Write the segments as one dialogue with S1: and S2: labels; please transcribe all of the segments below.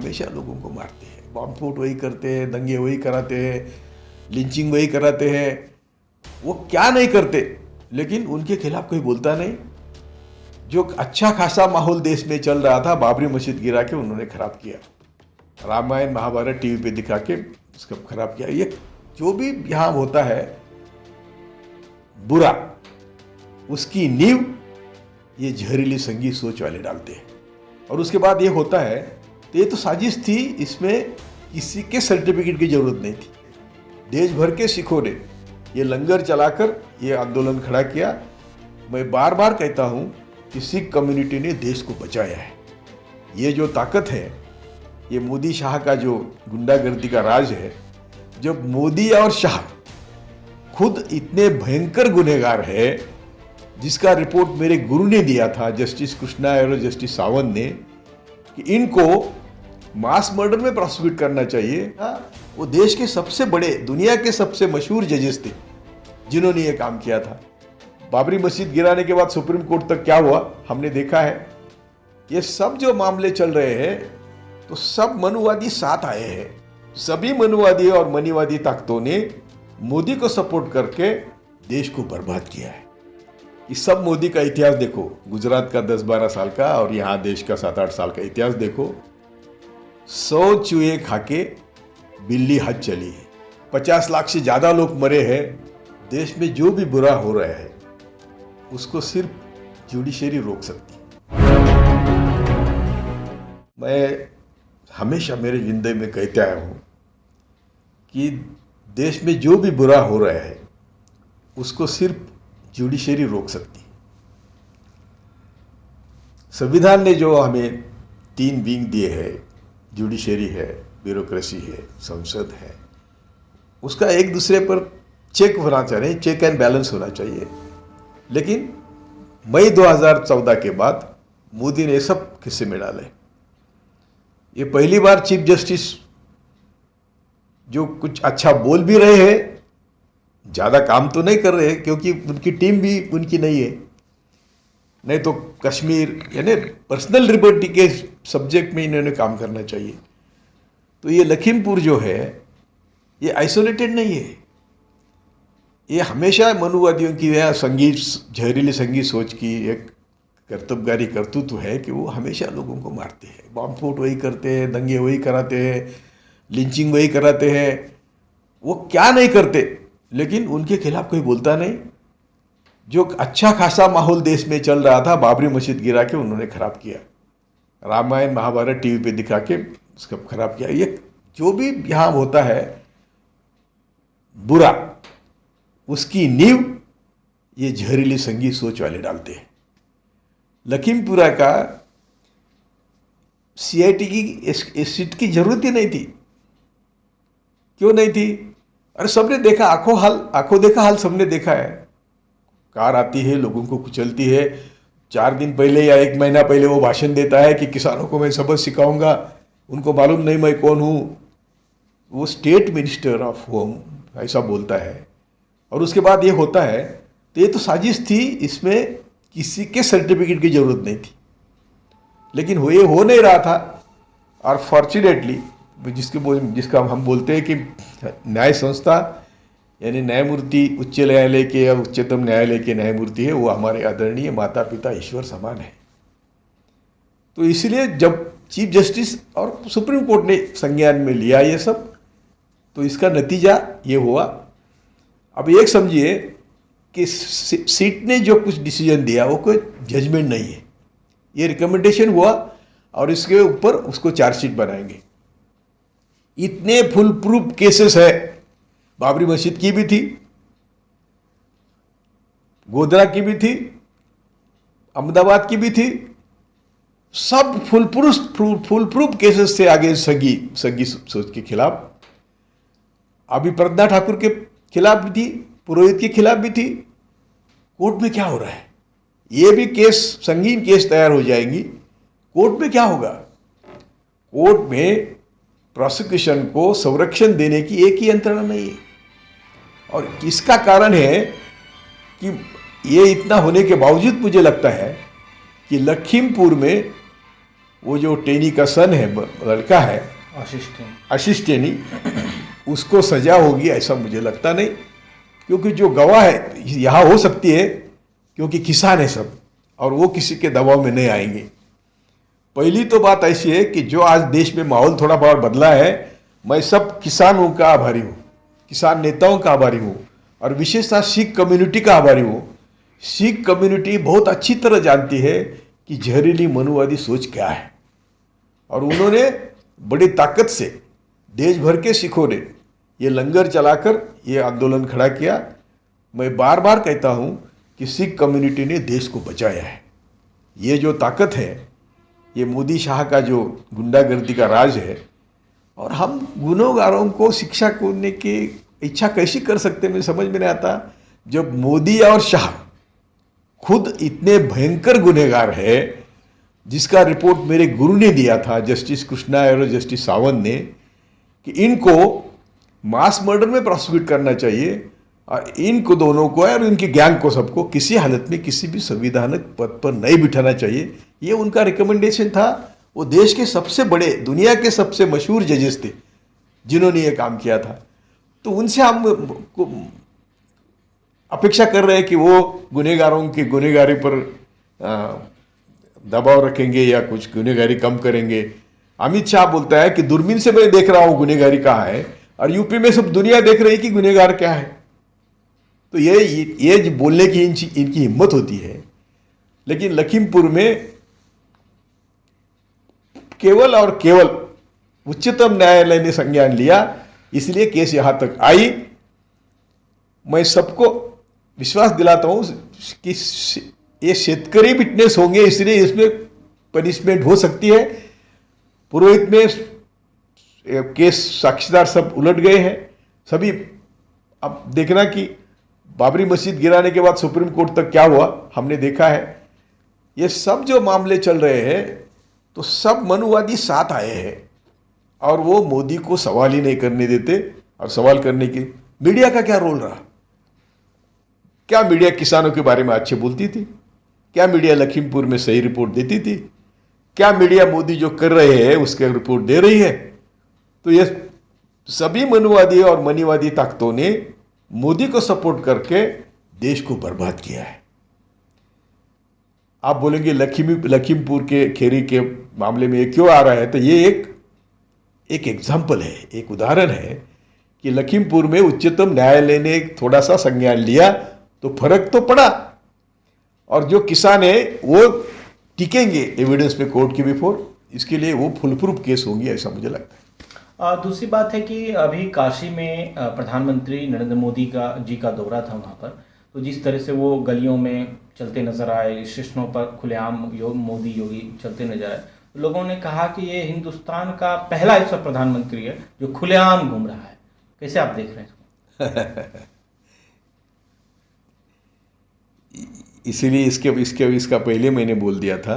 S1: हमेशा लोगों को मारते हैं, बॉम्ब स्फोट वही करते हैं, दंगे वही कराते हैं, लिंचिंग वही कराते हैं। वो क्या नहीं करते, लेकिन उनके खिलाफ कोई बोलता नहीं। जो अच्छा खासा माहौल देश में चल रहा था, बाबरी मस्जिद गिरा के उन्होंने खराब किया, रामायण महाभारत टीवी पे दिखा के उसका खराब किया। ये जो भी यहाँ होता है बुरा, उसकी नींव ये जहरीली संगीत सोच वाले डालते हैं। और उसके बाद ये होता है, तो ये तो साजिश थी, इसमें किसी के सर्टिफिकेट की जरूरत नहीं थी। देश भर के सिखों ने ये लंगर चलाकर ये आंदोलन खड़ा किया। मैं बार बार कहता हूँ कि सिख कम्युनिटी ने देश को बचाया है। ये जो ताकत है, ये मोदी शाह का जो गुंडागर्दी का राज है, जब मोदी और शाह खुद इतने भयंकर गुनहगार है, जिसका रिपोर्ट मेरे गुरु ने दिया था, जस्टिस कृष्णा और जस्टिस सावंत ने, कि इनको मास मर्डर में प्रोसिक्यूट करना चाहिए। वो देश के सबसे बड़े, दुनिया के सबसे मशहूर जजेस थे जिन्होंने ये काम किया था। बाबरी मस्जिद गिराने के बाद सुप्रीम कोर्ट तक क्या हुआ हमने देखा है। ये सब जो मामले चल रहे हैं, तो सब मनुवादी साथ आए हैं। सभी मनुवादी और मनीवादी ताकतों ने मोदी को सपोर्ट करके देश को बर्बाद किया है। ये सब मोदी का इतिहास देखो, गुजरात का 10-12 साल का और यहाँ देश का 7-8 साल का इतिहास देखो। 100 चूहे खाके बिल्ली हज चली है, 50 लाख से ज्यादा लोग मरे हैं। देश में जो भी बुरा हो रहा है उसको सिर्फ जुडिशरी रोक सकती है। मैं हमेशा मेरे जिंदगी में कहते आया हूँ कि देश में जो भी बुरा हो रहा है उसको सिर्फ जुडिशरी रोक सकती। संविधान ने जो हमें 3 विंग दिए हैं, जुडिशरी है, ब्यूरोक्रेसी है, संसद है, उसका एक दूसरे पर चेक होना चाहिए, चेक एंड बैलेंस होना चाहिए। लेकिन मई 2014 के बाद मोदी ने सब किस्से में डाले। ये पहली बार चीफ जस्टिस जो कुछ अच्छा बोल भी रहे हैं, ज़्यादा काम तो नहीं कर रहे क्योंकि उनकी टीम भी उनकी नहीं है। नहीं तो कश्मीर यानी पर्सनल लिबर्टी के सब्जेक्ट में इन्होंने काम करना चाहिए। तो ये लखीमपुर जो है, ये आइसोलेटेड नहीं है। ये हमेशा मनुवादियों की यह संगीत, जहरीली संगीत सोच की एक कर्तव्यकारी कर्तृत्व है कि वो हमेशा लोगों को मारते हैं, बॉम्ब स्फोट वही करते हैं, दंगे वही कराते हैं, लिंचिंग वही कराते हैं। वो क्या नहीं करते, लेकिन उनके खिलाफ कोई बोलता नहीं। जो अच्छा खासा माहौल देश में चल रहा था, बाबरी मस्जिद गिरा के उन्होंने खराब किया, रामायण महाभारत टीवी पे दिखा के उसका खराब किया। ये जो भी यहाँ होता है बुरा, उसकी नींव ये जहरीली संगीत सोच वाले डालते हैं। लखीमपुरा का सीआईटी की सीट की जरूरत ही नहीं थी। क्यों नहीं थी? अरे सबने देखा, आंखों देखा हाल सबने देखा है। कार आती है, लोगों को कुचलती है। 4 दिन पहले या 1 महीना पहले वो भाषण देता है कि किसानों को मैं सबक सिखाऊंगा, उनको मालूम नहीं मैं कौन हूँ। वो स्टेट मिनिस्टर ऑफ होम ऐसा बोलता है। और उसके बाद ये होता है, तो ये तो साजिश थी, इसमें किसी के सर्टिफिकेट की जरूरत नहीं थी। लेकिन ये हो नहीं रहा था। और फॉर्चुनेटली जिसका हम बोलते हैं कि न्याय संस्था यानी न्यायमूर्ति उच्च न्यायालय के या उच्चतम न्यायालय के न्यायमूर्ति है, वो हमारे आदरणीय माता पिता ईश्वर समान है। तो इसलिए जब चीफ जस्टिस और सुप्रीम कोर्ट ने संज्ञान में लिया ये सब, तो इसका नतीजा ये हुआ। अब एक समझिए कि सीट ने जो कुछ डिसीजन दिया वो कोई जजमेंट नहीं है, ये रिकमेंडेशन हुआ और इसके ऊपर उसको चार्जशीट बनाएंगे। इतने फुल प्रूफ केसेस है, बाबरी मस्जिद की भी थी, गोधरा की भी थी, अहमदाबाद की भी थी, सब फुल प्रूफ केसेस थे आगे संगी सोच के खिलाफ। अभी प्रज्ञा ठाकुर के खिलाफ भी थी, पुरोहित के खिलाफ भी थी। कोर्ट में क्या हो रहा है? ये भी केस, संगीन केस तैयार हो जाएंगी। कोर्ट में क्या होगा? कोर्ट में प्रोसिक्यूशन को संरक्षण देने की एक ही यंत्रणा नहीं है। और इसका कारण है कि ये इतना होने के बावजूद मुझे लगता है कि लखीमपुर में वो जो टेनी का सन है, लड़का है आशीष टेनी, उसको सजा होगी ऐसा मुझे लगता नहीं, क्योंकि जो गवाह है यहाँ हो सकती है क्योंकि किसान है सब, और वो किसी के दबाव में नहीं आएंगे। पहली तो बात ऐसी है कि जो आज देश में माहौल थोड़ा बहुत बदला है, मैं सब किसानों का आभारी हूँ, किसान नेताओं का आभारी हूँ, और विशेषतः सिख कम्युनिटी का आभारी हूँ। सिख कम्युनिटी बहुत अच्छी तरह जानती है कि जहरीली मनुवादी सोच क्या है, और उन्होंने बड़ी ताकत से देश भर के सिखों ने ये लंगर चलाकर ये आंदोलन खड़ा किया। मैं बार बार कहता हूँ कि सिख कम्युनिटी ने देश को बचाया है। ये जो ताकत है, ये मोदी शाह का जो गुंडागर्दी का राज है, और हम गुनहगारों को शिक्षा करने की इच्छा कैसी कर सकते हैं, मुझे समझ में नहीं आता। जब मोदी और शाह खुद इतने भयंकर गुनहगार है, जिसका रिपोर्ट मेरे गुरु ने दिया था, जस्टिस कृष्णा और जस्टिस सावंत ने, कि इनको मास मर्डर में प्रोसिक्यूट करना चाहिए, और इनको दोनों को और इनकी गैंग को सबको किसी हालत में किसी भी संविधानिक पद पर नहीं बिठाना चाहिए। ये उनका रिकमेंडेशन था। वो देश के सबसे बड़े, दुनिया के सबसे मशहूर जजेस थे जिन्होंने ये काम किया था। तो उनसे हम अपेक्षा कर रहे हैं कि वो गुनहगारों की गुनहगारी पर दबाव रखेंगे या कुछ गुनहगारी कम करेंगे। अमित शाह बोलता है कि दूरबीन से मैं देख रहा हूँ गुनहगारी कहाँ है, और यूपी में सब दुनिया देख रही है कि गुनहगार क्या है। तो ये बोलने की इनकी हिम्मत होती है। लेकिन लखीमपुर में केवल और केवल उच्चतम न्यायालय ने संज्ञान लिया, इसलिए केस यहां तक आई। मैं सबको विश्वास दिलाता हूं कि ये शेतकरी विटनेस होंगे, इसलिए इसमें पनिशमेंट हो सकती है। पुरोहित में केस साक्षीदार सब उलट गए हैं सभी। अब देखना कि बाबरी मस्जिद गिराने के बाद सुप्रीम कोर्ट तक क्या हुआ, हमने देखा है। ये सब जो मामले चल रहे हैं, तो सब मनुवादी साथ आए हैं, और वो मोदी को सवाल ही नहीं करने देते। और सवाल करने की मीडिया का क्या रोल रहा? क्या मीडिया किसानों के बारे में अच्छे बोलती थी? क्या मीडिया लखीमपुर में सही रिपोर्ट देती थी? क्या मीडिया मोदी जो कर रहे हैं उसके रिपोर्ट दे रही है? तो ये सभी मनुवादी और मनीवादी ताकतों ने मोदी को सपोर्ट करके देश को बर्बाद किया है। आप बोलेंगे लखीमपुर के खेरी के मामले में ये क्यों आ रहा है? तो ये एक एग्जाम्पल है, एक उदाहरण है कि लखीमपुर में उच्चतम न्यायालय ने थोड़ा सा संज्ञान लिया तो फर्क तो पड़ा, और जो किसान है वो टिकेंगे एविडेंस में कोर्ट के बिफोर। इसके लिए वो फुल प्रूफ केस होंगे, ऐसा मुझे लगता है।
S2: दूसरी बात है कि अभी काशी में प्रधानमंत्री नरेंद्र मोदी जी का दौरा था वहाँ पर, तो जिस तरह से वो गलियों में चलते नजर आए, स्टेशनों पर खुलेआम मोदी योगी चलते नजर आए, तो लोगों ने कहा कि ये हिंदुस्तान का पहला ऐसा प्रधानमंत्री है जो खुलेआम घूम रहा है। कैसे आप देख रहे हैं
S1: इसीलिए इसका पहले मैंने बोल दिया था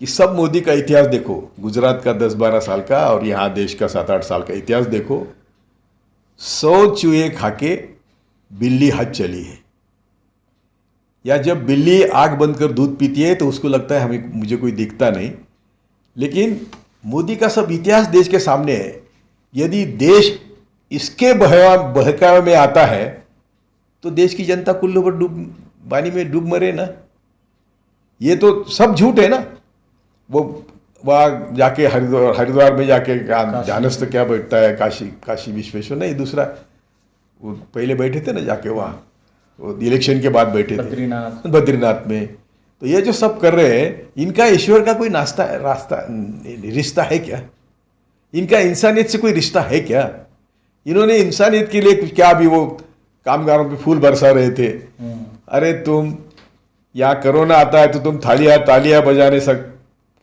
S1: कि सब मोदी का इतिहास देखो, गुजरात का 10-12 साल का और यहाँ देश का 7-8 साल का इतिहास देखो। 100 चूहे खाके बिल्ली हज चली है, या जब बिल्ली आग बंद कर दूध पीती है तो उसको लगता है मुझे कोई दिखता नहीं। लेकिन मोदी का सब इतिहास देश के सामने है। यदि देश इसके बहकावे में आता है तो देश की जनता कुल्लू पर पानी में डूब मरे ना। ये तो सब झूठ है ना। वो वहाँ जाके हरिद्वार में जाके जानस तो क्या बैठता है, काशी विश्वेश्वर नहीं, दूसरा वो पहले बैठे थे ना जाके वहाँ, वो इलेक्शन के बाद बैठे थे बद्रीनाथ में। तो ये जो सब कर रहे हैं, इनका ईश्वर का कोई रिश्ता है क्या? इनका इंसानियत से कोई रिश्ता है क्या? इन्होंने इंसानियत के लिए क्या, अभी वो कामगारों पे फूल बरसा रहे थे। अरे तुम यहाँ कोरोना आता है तो तुम तालियां बजाने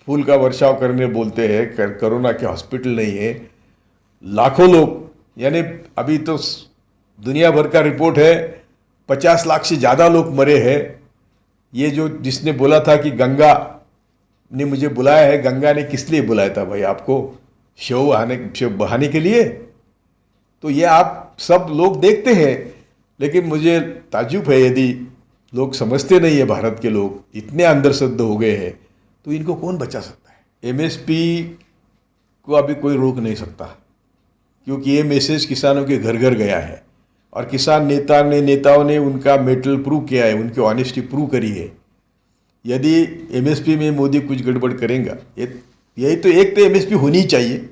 S1: फूल का वर्षाव करने बोलते हैं। कोरोना के हॉस्पिटल नहीं है, लाखों लोग, यानी अभी तो दुनिया भर का रिपोर्ट है 50 लाख से ज़्यादा लोग मरे हैं। ये जो जिसने बोला था कि गंगा ने मुझे बुलाया है, गंगा ने किस लिए बुलाया था भाई? आपको शव बहाने के लिए? तो ये आप सब लोग देखते हैं, लेकिन मुझे ताज्जुब है यदि लोग समझते नहीं है। भारत के लोग इतने अंधश्रद्ध हो गए हैं, तो इनको कौन बचा सकता है? एमएसपी को अभी कोई रोक नहीं सकता, क्योंकि ये मैसेज किसानों के घर घर गया है और किसान नेताओं ने उनका मेटल प्रूव किया है, उनकी ऑनेस्टी प्रूव करी है। यदि एमएसपी में मोदी कुछ गड़बड़ करेगा, यही तो एक तो एमएसपी होनी चाहिए,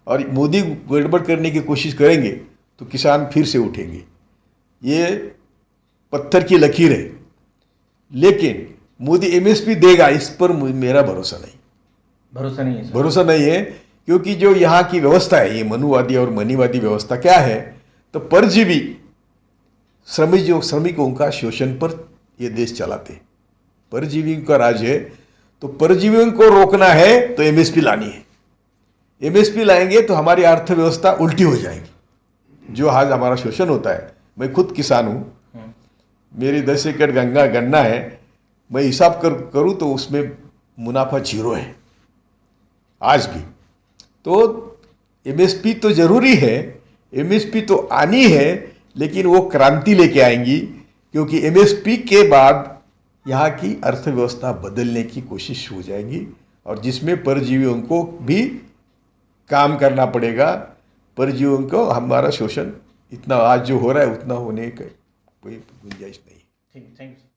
S1: और मोदी गड़बड़ करने की कोशिश करेंगे तो किसान फिर से उठेंगे। ये पत्थर की लकीर है, लेकिन मोदी एमएसपी देगा इस पर मेरा भरोसा नहीं है। भरोसा नहीं है, क्योंकि जो यहाँ की व्यवस्था है, ये मनुवादी और मनीवादी व्यवस्था क्या है, तो परजीवी श्रमिकों का शोषण पर ये देश चलाते हैं। परजीवियों का राज है, तो परजीवियों को रोकना है तो एमएसपी लानी है। एमएसपी लाएंगे तो हमारी अर्थव्यवस्था उल्टी हो जाएगी। जो आज हमारा शोषण होता है, मैं खुद किसान हूँ, मेरी 10 एकड़ गन्ना है, मैं हिसाब करूँ तो उसमें मुनाफा 0 है आज भी। तो एमएसपी तो जरूरी है, एमएसपी तो आनी है, लेकिन वो क्रांति लेके आएंगी, क्योंकि एमएसपी के बाद यहाँ की अर्थव्यवस्था बदलने की कोशिश हो जाएगी, और जिसमें परजीवियों को भी काम करना पड़ेगा। परजीवियों को हमारा शोषण इतना आज जो हो रहा है उतना होने का कोई गुंजाइश नहीं।
S2: ठीक, थैंक यू।